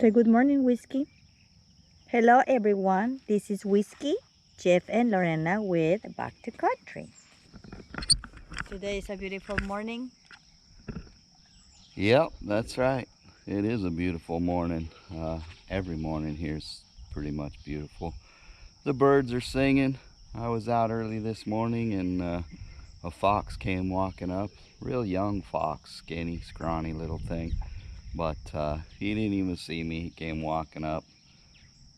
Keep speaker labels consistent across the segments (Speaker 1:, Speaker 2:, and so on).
Speaker 1: Say good morning, Whiskey. Hello, everyone. This is Whiskey, Jeff, and Lorena with Back to Country. Today is a beautiful morning.
Speaker 2: Yep, that's right. It is a beautiful morning. Every morning here's pretty much beautiful. The birds are singing. I was out early this morning and a fox came walking up. Real young fox, skinny, scrawny little thing. But he didn't even see me. He came walking up.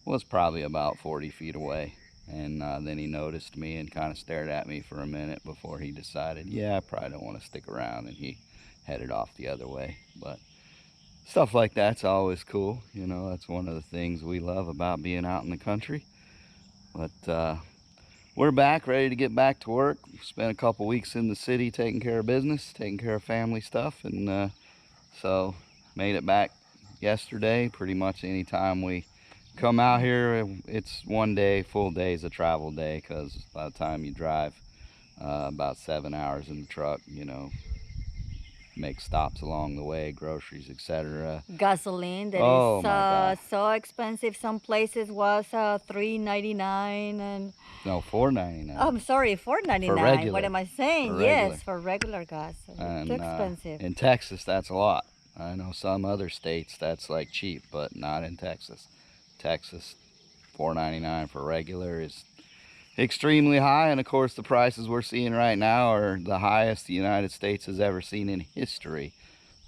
Speaker 2: Was probably about 40 feet away. And then he noticed me and kind of stared at me for a minute before he decided, yeah, I probably don't want to stick around. And he headed off the other way. But stuff like that's always cool. You know, that's one of the things we love about being out in the country. But we're back, ready to get back to work. Spent a couple weeks in the city taking care of business, taking care of family stuff, and so made it back yesterday. Pretty much anytime we come out here, it's one day, full day is a travel day, because by the time you drive about 7 hours in the truck, you know, make stops along the way, groceries, etc.
Speaker 1: Gasoline that
Speaker 2: Oh
Speaker 1: is
Speaker 2: my God.
Speaker 1: so expensive. Some places was $3.99 and
Speaker 2: No, $4.99
Speaker 1: I'm sorry,
Speaker 2: for
Speaker 1: $4.99. What
Speaker 2: regular.
Speaker 1: am I
Speaker 2: For
Speaker 1: saying?
Speaker 2: regular.
Speaker 1: Yes, for regular gas. It's too
Speaker 2: And
Speaker 1: expensive.
Speaker 2: in Texas, that's a lot. I know some other states that's like cheap, but not in Texas. Texas, $4.99 for regular is extremely high, and of course, the prices we're seeing right now are the highest the United States has ever seen in history.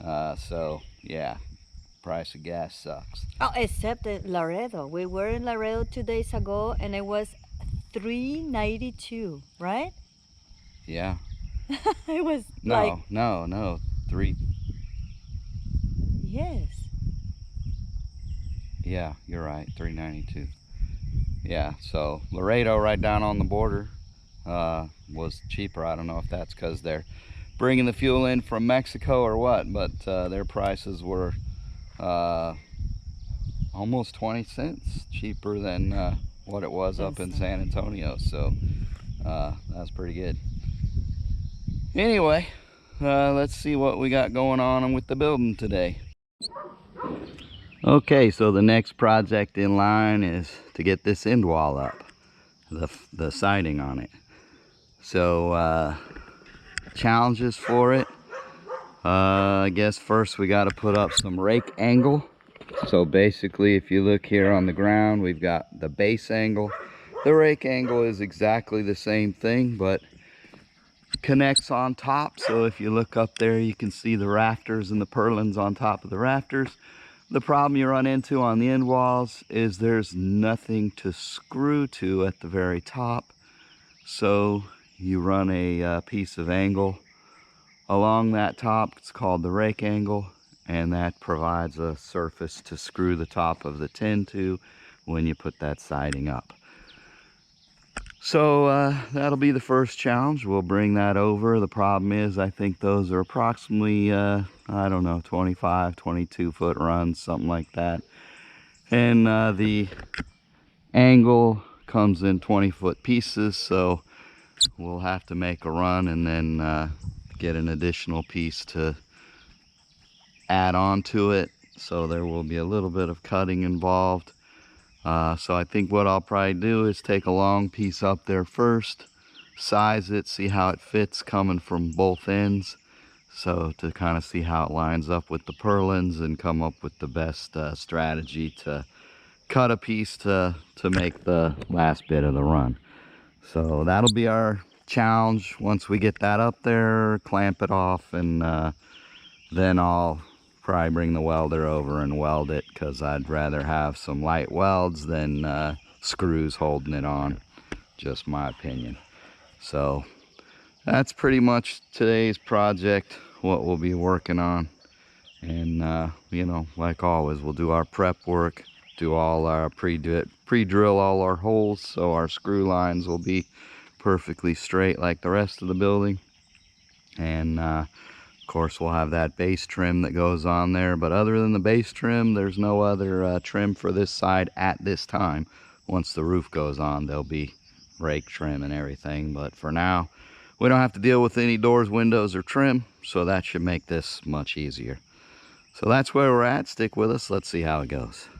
Speaker 2: So yeah, price of gas sucks.
Speaker 1: Oh, except in Laredo. We were in Laredo 2 days ago, and it was $3.92, right?
Speaker 2: Yeah.
Speaker 1: It was like,
Speaker 2: No. Three.
Speaker 1: yes.
Speaker 2: Yeah, you're right. 392. Yeah. So Laredo, right down on the border, was cheaper. I don't know if that's because they're bringing the fuel in from Mexico or what, but their prices were uh, almost 20 cents cheaper than what it was up in San Antonio. So that's pretty good. Anyway, let's see what we got going on with the building today. Okay, so the next project in line is to get this end wall up, the siding on it. So challenges for it. I guess first we got to put up some rake angle. So basically, if you look here on the ground, we've got the base angle. The rake angle is exactly the same thing, but connects on top. So if you look up there, you can see the rafters and the purlins on top of the rafters. The problem you run into on the end walls is there's nothing to screw to at the very top. So you run a piece of angle along that top. It's called the rake angle, and that provides a surface to screw the top of the tin to when you put that siding up. So that'll be the first challenge. We'll bring that over. The problem is I think those are approximately I don't know, 25, 22 foot runs, something like that. And the angle comes in 20-foot pieces, so we'll have to make a run and then get an additional piece to add on to it. So there will be a little bit of cutting involved. So I think what I'll probably do is take a long piece up there first, size it, see how it fits coming from both ends. So to kind of see how it lines up with the purlins and come up with the best strategy to cut a piece to make the last bit of the run. So that'll be our challenge. Once we get that up there, clamp it off, and then I'll probably bring the welder over and weld it, because I'd rather have some light welds than screws holding it on. Just my opinion. So that's pretty much today's project, what we'll be working on. And you know, like always, we'll do our prep work, do all our pre-drill all our holes so our screw lines will be perfectly straight like the rest of the building. And of course, we'll have that base trim that goes on there, but other than the base trim, there's no other trim for this side at this time. Once the roof goes on, there'll be rake trim and everything, but for now we don't have to deal with any doors, windows, or trim, so that should make this much easier. So that's where we're at. Stick with us. Let's see how it goes.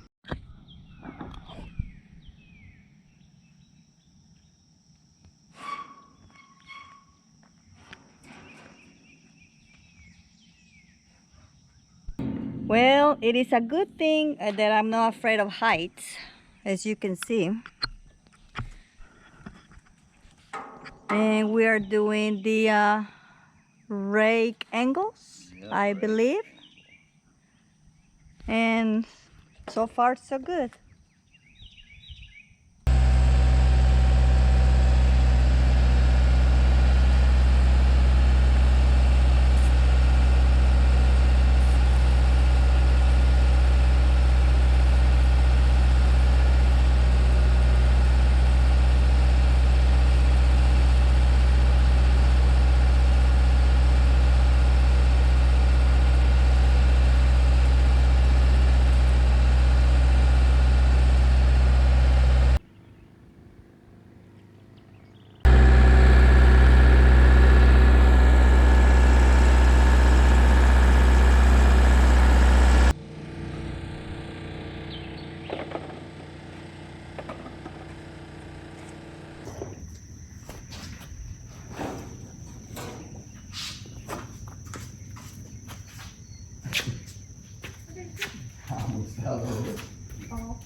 Speaker 1: Well, it is a good thing that I'm not afraid of heights, as you can see. And we are doing the rake angles, yep, I believe. And so far, so good.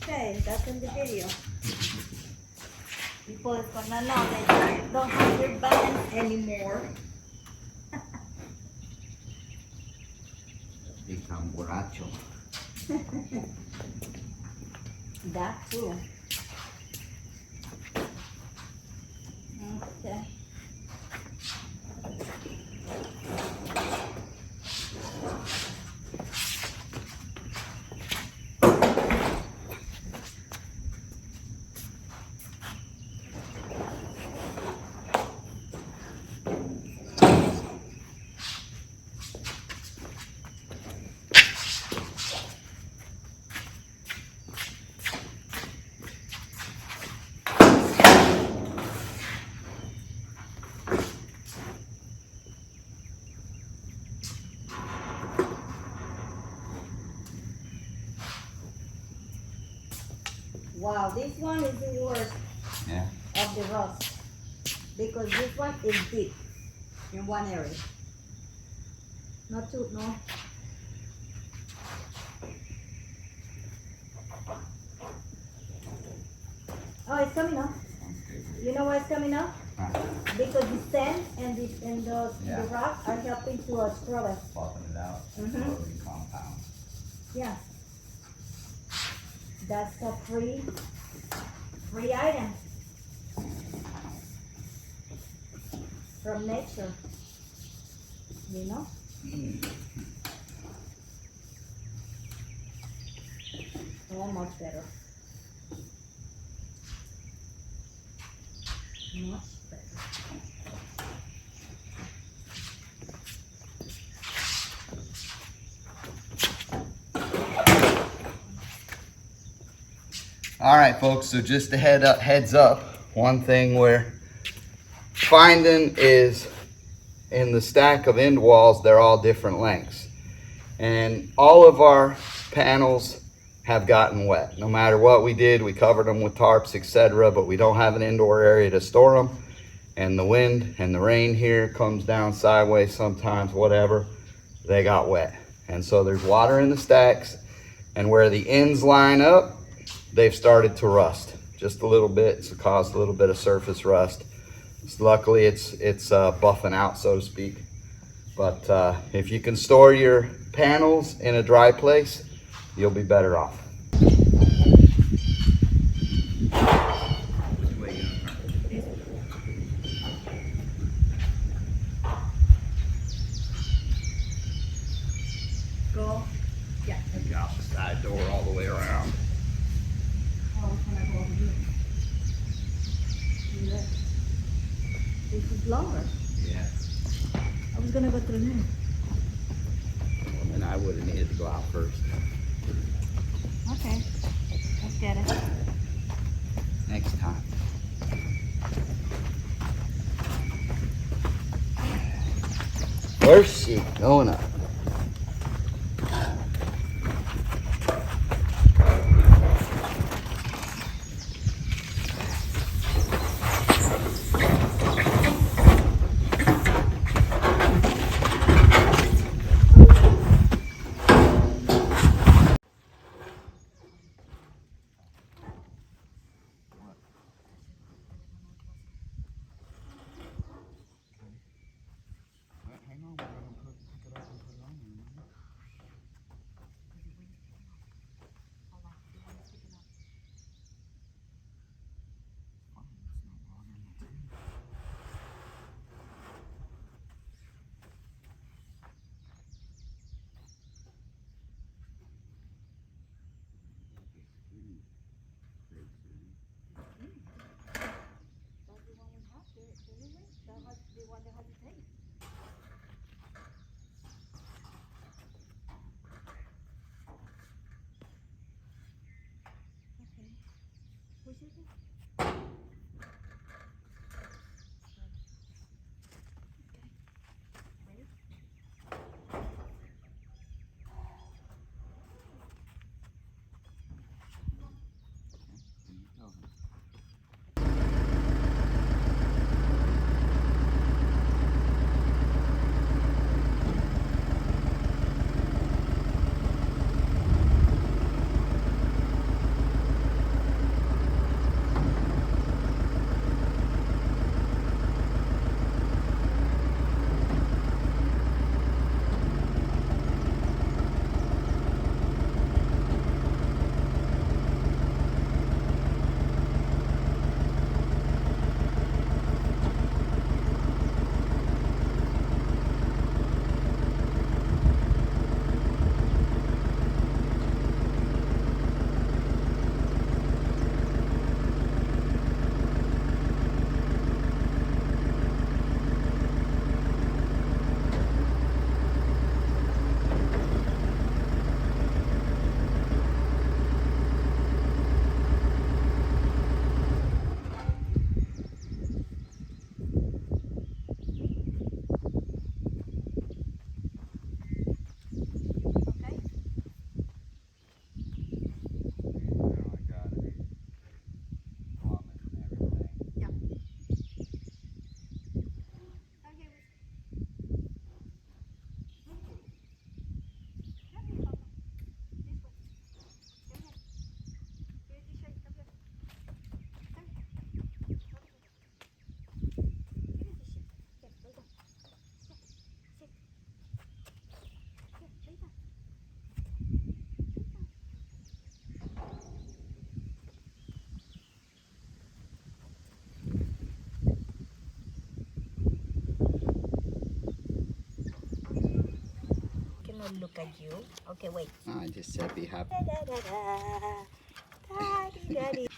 Speaker 1: Okay, that's in the video. People is gonna know that you don't have your balance anymore.
Speaker 2: Become borracho.
Speaker 1: That too. Okay. Wow, this one is the worst, yeah, of the rust, because this one is deep in one area. Not too, no. Oh, it's coming up. You know why it's coming up? Because the sand and the rock are helping to scrub it.
Speaker 2: Popping it out.
Speaker 1: Mm-hmm.
Speaker 2: Compound.
Speaker 1: Yeah. That's a free item from nature, you know? Oh, much better. Much better.
Speaker 2: All right, folks, so just a heads up, one thing we're finding is in the stack of end walls, they're all different lengths. And all of our panels have gotten wet. No matter what we did, we covered them with tarps, etc., but we don't have an indoor area to store them. And the wind and the rain here comes down sideways sometimes, whatever, they got wet. And so there's water in the stacks, and where the ends line up, they've started to rust just a little bit. It's caused a little bit of surface rust. Luckily, it's buffing out, so to speak. But if you can store your panels in a dry place, you'll be better off.
Speaker 1: Go. Yeah.
Speaker 2: Maybe out the side door all the way around.
Speaker 1: Oh, can I go over here? Yeah. This is longer.
Speaker 2: Yeah.
Speaker 1: I was gonna go through there.
Speaker 2: Well, then I would have needed to go out first.
Speaker 1: Okay. Let's get it.
Speaker 2: Next time. Where's she going up?
Speaker 1: wonder how to take. Okay. Push it. Okay. Ready? Okay.
Speaker 2: Now I got it. Plummet and everything.
Speaker 1: Yeah. Okay. Come here, Papa. This way. Come here. Here's the shake. Come here. Come here. Over here. Here is the shake. Here, lay down. Here, sit. Here, lay down. Lay down. Cannot look at you. Okay, wait.
Speaker 2: I just said be happy.
Speaker 1: Da da da da. Daddy, daddy.